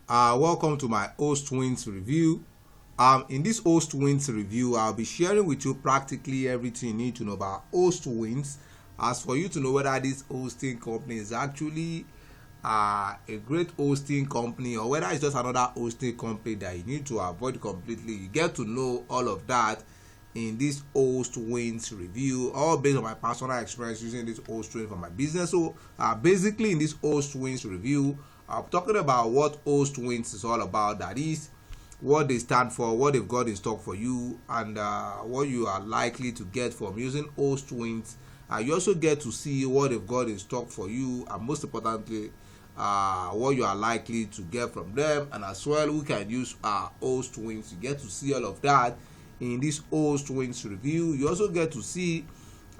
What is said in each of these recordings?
Welcome to my Hostwinds review. In this Hostwinds review, I'll be sharing with you practically everything you need to know about Hostwinds. As for you to know whether this hosting company is actually a great hosting company or whether it's just another hosting company that you need to avoid completely, you get to know all of that in this Hostwinds review, all based on my personal experience using this Hostwinds for my business. So basically in this Hostwinds review, I'm talking about what Hostwinds is all about. That is what they stand for, what they've got in stock for you, and what you are likely to get from using Hostwinds. You also get to see what they've got in stock for you, and most importantly, what you are likely to get from them, and as well who can use Hostwinds. You get to see all of that in this Hostwinds review. You also get to see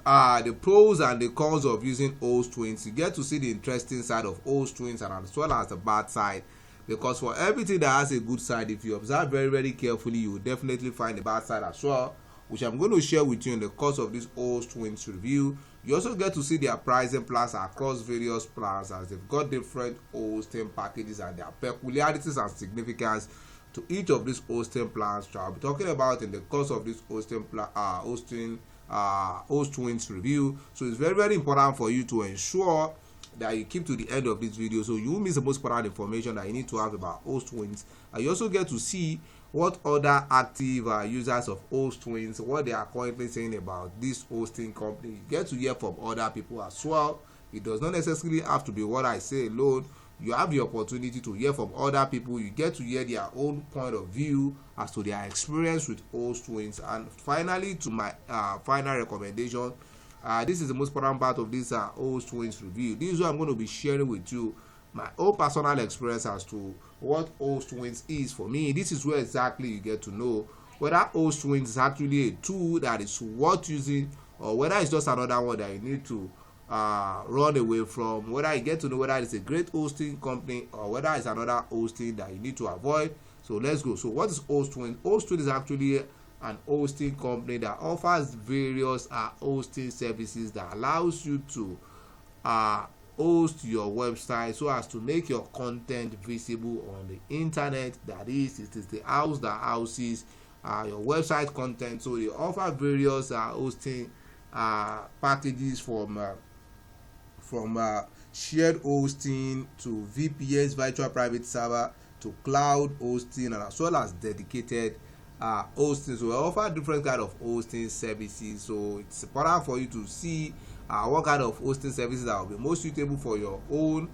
the pros and the cons of using Hostwinds. You get to see the interesting side of Hostwinds and as well as the bad side, because for everything that has a good side, if you observe very carefully, you will definitely find the bad side as well, which I'm going to share with you in the course of this Hostwinds review. You also get to see their pricing plans across various plans, as they've got different hosting packages and their peculiarities and significance to each of these hosting plans, which I'll be talking about in the course of this Hostwinds review. So it's very important for you to ensure that you keep to the end of this video, so you won't miss the most important information that you need to have about Hostwinds. And you also get to see what other active users of Hostwinds, what they are currently saying about this hosting company. You get to hear from other people as well. It does not necessarily have to be what I say alone. You have the opportunity to hear from other people. You get to hear their own point of view as to their experience with Hostwinds. And finally, to my final recommendation, this is the most important part of this Hostwinds review. This is what I'm going to be sharing with you, my own personal experience as to what Hostwinds is for me. This is where exactly you get to know whether Hostwinds is actually a tool that is worth using, or whether it's just another one that you need to run away from, whether you get to know whether it's a great hosting company or whether it's another hosting that you need to avoid. So let's go. So what is Hostwinds? Hostwinds is actually an hosting company that offers various hosting services that allows you to host your website so as to make your content visible on the internet. That is, it is the house that houses your website content. So they offer various hosting packages from shared hosting to VPS, virtual private server, to cloud hosting, and as well as dedicated hosting. So we offer different kind of hosting services. So it's important for you to see what kind of hosting services that will be most suitable for your own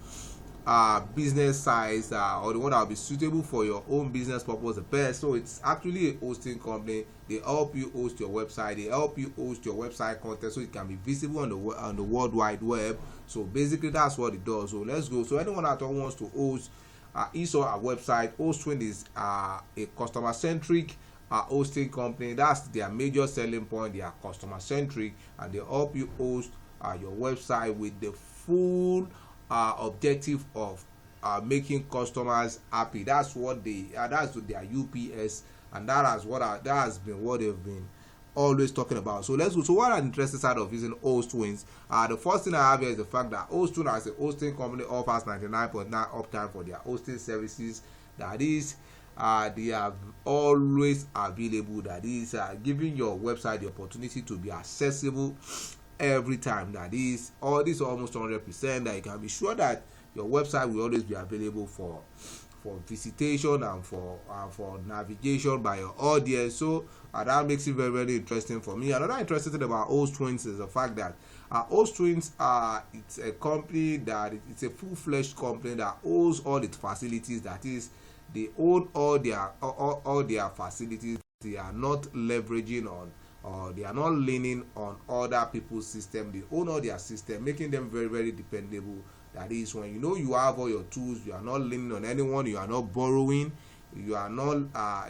business size, or the one that will be suitable for your own business purpose the best. So it's actually a hosting company. They help you host your website. They help you host your website content so it can be visible on the World Wide Web. So basically that's what it does. So let's go. So anyone that wants to host his or a website, Hostwinds is a customer centric hosting company. That's their major selling point. They are customer centric and they help you host your website with the full objective of making customers happy. That's what that's their UPS, and that has been what they've been always talking about. So let's go. So what are the interesting side of using Hostwinds? The first thing I have here is the fact that Hostwinds as a hosting company offers 99.9 uptime for their hosting services. That is, they are always available. That is, giving your website the opportunity to be accessible every time. That is, all this almost 100%, that you can be sure that your website will always be available for visitation and for navigation by your audience. So that makes it very interesting for me. Another interesting thing about Hostwinds is the fact that Hostwinds it's a company that it's a full-fledged company that owns all its facilities. That is, they own all their facilities. They are not leveraging on, or they are not leaning on other people's system. They own all their system, making them very dependable. That is, when you know you have all your tools, you are not leaning on anyone, you are not borrowing, you are not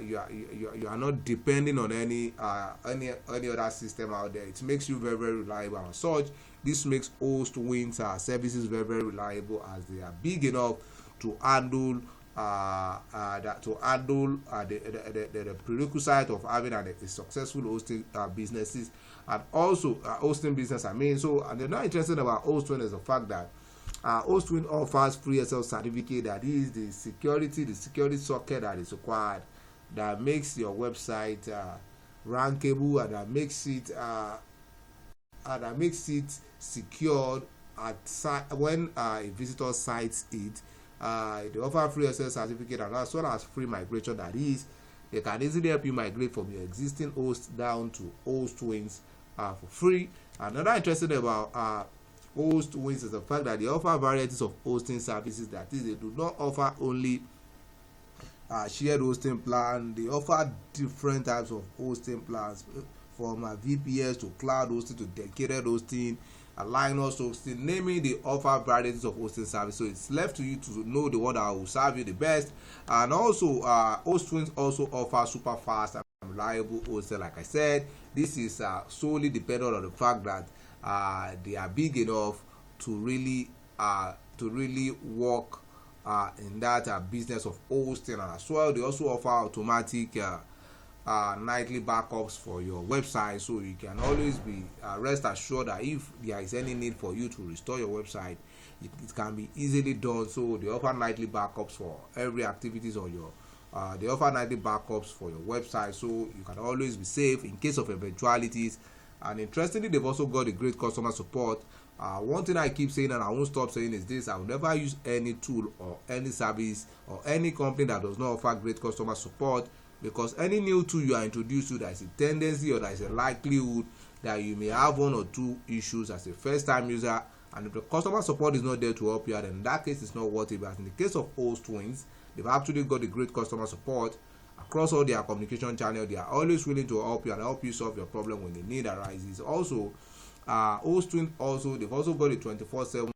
you are not depending on any other system out there. It makes you very reliable, and such this makes Hostwinds services very reliable, as they are big enough to handle the prerequisite of having a successful hosting hosting business. So, and they're not interested about Hostwinds is the fact that Hostwinds offers free SL certificate, that is the security socket that is required, that makes your website rankable, and that makes it secured when a visitor cites it. They offer free SL certificate and as well as free migration, that is they can easily help you migrate from your existing host down to Hostwinds for free. Another interesting about Hostwinds is the fact that they offer varieties of hosting services, that is they do not offer only shared hosting plan. They offer different types of hosting plans, from VPS to cloud hosting to dedicated hosting, Linux hosting, namely they offer varieties of hosting service. So it's left to you to know the one that will serve you the best. And also Hostwinds also offer super fast and reliable hosting. Like I said, this is solely dependent on the fact that they are big enough to really work in that business of hosting. And as well, they also offer automatic nightly backups for your website, so you can always be rest assured that if there is any need for you to restore your website, it can be easily done. So they offer nightly backups for every activities on your they offer nightly backups for your website, so you can always be safe in case of eventualities. And interestingly, they've also got a great customer support. One thing I keep saying and I won't stop saying is this: I will never use any tool or any service or any company that does not offer great customer support, because any new tool you are introduced to, there is a tendency or there is a likelihood that you may have one or two issues as a first time user, and if the customer support is not there to help you out, then in that case it's not worth it. But in the case of Hostwinds, they've actually got a great customer support across all their communication channels. They are always willing to help you and help you solve your problem when the need arises. Also Hostwinds they've also got a 24/7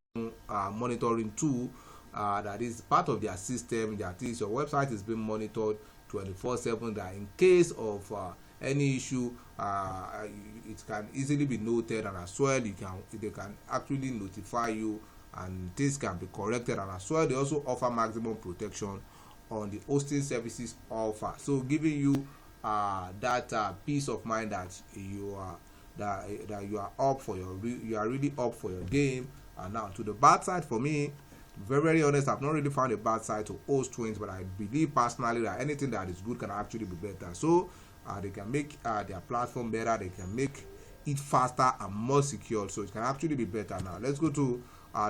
monitoring tool that is part of their system, that is your website is being monitored 24/7, that in case of any issue it can easily be noted, and as well they can actually notify you and this can be corrected. And as well, they also offer maximum protection on the hosting services offer, so giving you that peace of mind that you are you are up for you are really up for your game. And now to the bad side, for me, very honest, I've not really found a bad side to Hostwinds, but I believe personally that anything that is good can actually be better. So they can make their platform better, they can make it faster and more secure, so it can actually be better. Now let's go to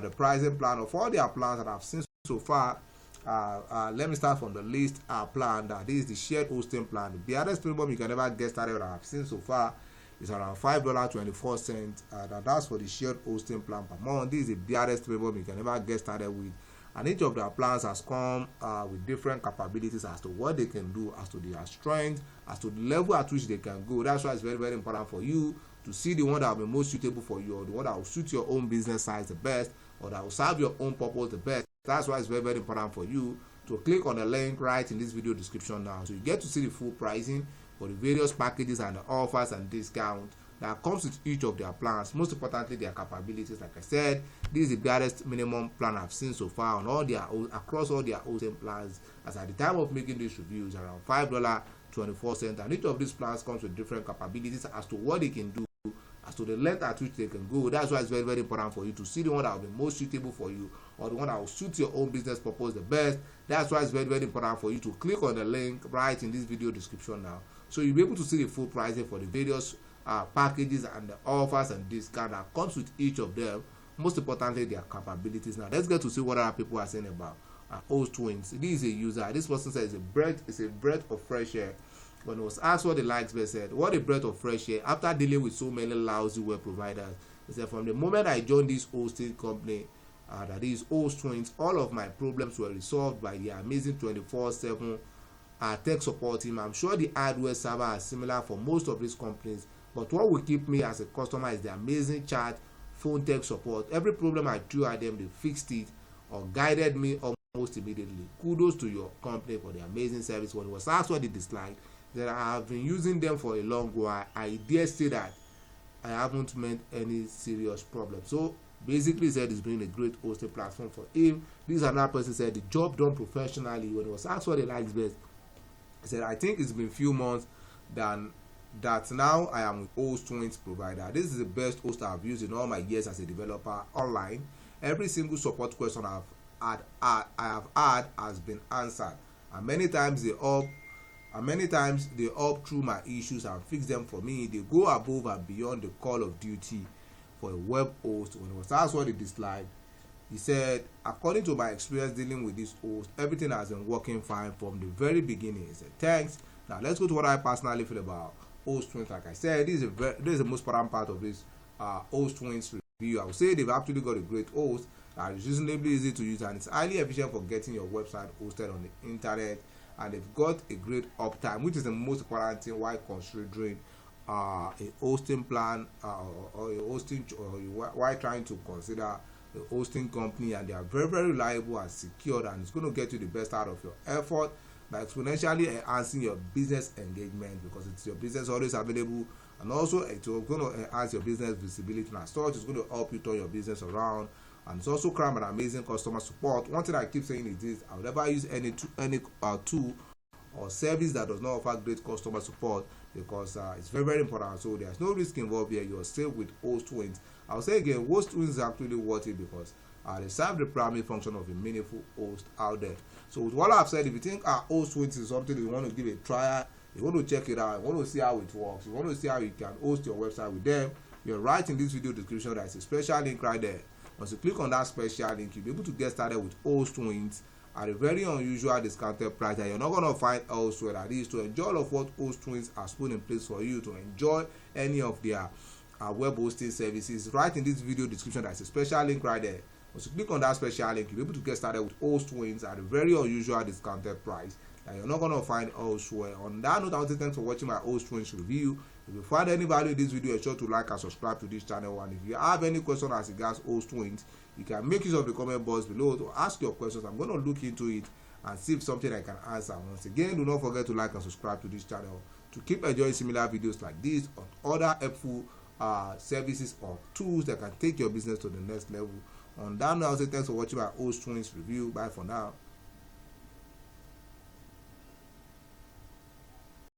the pricing plan of all their plans that I've seen so far. Let me start from the list plan. That is the shared hosting plan. The biggest premium you can ever get started with that I've seen so far is around $5.24. That's for the shared hosting plan per month. This is the biggest premium you can ever get started with, and each of their plans has come with different capabilities as to what they can do, as to their strength, as to the level at which they can go. That's why it's very, very important for you to see the one that will be most suitable for you, or the one that will suit your own business size the best, or that will serve your own purpose the best. That's why it's very, very important for you to click on the link right in this video description now, so you get to see the full pricing for the various packages and the offers and discounts that comes with each of their plans. Most importantly, their capabilities. Like I said, this is the biggest minimum plan I've seen so far on all their across all their hosting plans, as at the time of making this review is around $5.24, and each of these plans comes with different capabilities as to what they can do, as to the length at which they can go. That's why it's very, very important for you to see the one that will be most suitable for you, or the one that will suit your own business purpose the best. That's why it's very, very important for you to click on the link right in this video description now, so you'll be able to see the full pricing for the various packages and the offers and discount that comes with each of them. Most importantly, their capabilities. Now let's get to see what other people are saying about Hostwinds. This is a user. This person says it's a breath of fresh air. When it was asked what the likes were, said, what a breath of fresh air after dealing with so many lousy web providers. He said, from the moment I joined this hosting company, that is Hostwinds, all of my problems were resolved by the amazing 24/7 tech support team. I'm sure the hardware server is similar for most of these companies, but what will keep me as a customer is the amazing chat, phone tech support. Every problem I threw at them, they fixed it or guided me almost immediately. Kudos to your company for the amazing service. When it was asked what they disliked, that I have been using them for a long while, I dare say that I haven't met any serious problem. So basically said it's been a great hosting platform for him. This another person said the job done professionally. When it was asked what they liked best, he said, I think it's been few months that now I am with Hostwinds provider. This is the best host I've used in all my years as a developer online. every single support question I have had has been answered, and many times they up through my issues and fix them for me. They go above and beyond the call of duty for a web host. When it was asked what he disliked, he said, according to my experience dealing with this host, everything has been working fine from the very beginning. He said, thanks. Now let's go to what I personally feel about Hostwinds. Like I said, this is the most important part of this Hostwinds review. I would say they've actually got a great host that is reasonably easy to use, and it's highly efficient for getting your website hosted on the internet, and they've got a great uptime, which is the most important thing while considering a hosting plan or a hosting, or while trying to consider a hosting company. And they are very, very reliable and secure, and it's going to get you the best out of your effort by exponentially enhancing your business engagement, because it's your business always available, and also it's going to enhance your business visibility, and as such it's going to help you turn your business around. And it's also cram an amazing customer support. One thing I keep saying is this: I would never use any tool or service that does not offer great customer support, because it's very, very important. So there's no risk involved here. You're safe with Hostwinds. I'll say again, Hostwinds is actually worth it, because they serve the primary function of a meaningful host out there. So with what I've said, if you think Hostwinds is something you want to give a trial, you want to check it out, you want to see how it works, you want to see how you can host your website with them, you're right in this video description. There's a special link right there. Once you click on that special link, you'll be able to get started with Hostwinds at a very unusual discounted price that you're not going to find elsewhere. That is to enjoy all of what Hostwinds has put in place for you, to enjoy any of their web hosting services. Right in this video description, there's a special link right there. Once you click on that special link, you'll be able to get started with Hostwinds at a very unusual discounted price that you're not going to find elsewhere. On that note, I want to thank you for watching my Hostwinds review. If you find any value in this video, be sure to like and subscribe to this channel. And if you have any question as regards Hostwinds, you can make use of the comment box below to ask your questions. I'm going to look into it and see if something I can answer. Once again, do not forget to like and subscribe to this channel to keep enjoying similar videos like this on other helpful services or tools that can take your business to the next level. On that note, I'll say thanks for watching my Hostwinds review. Bye for now.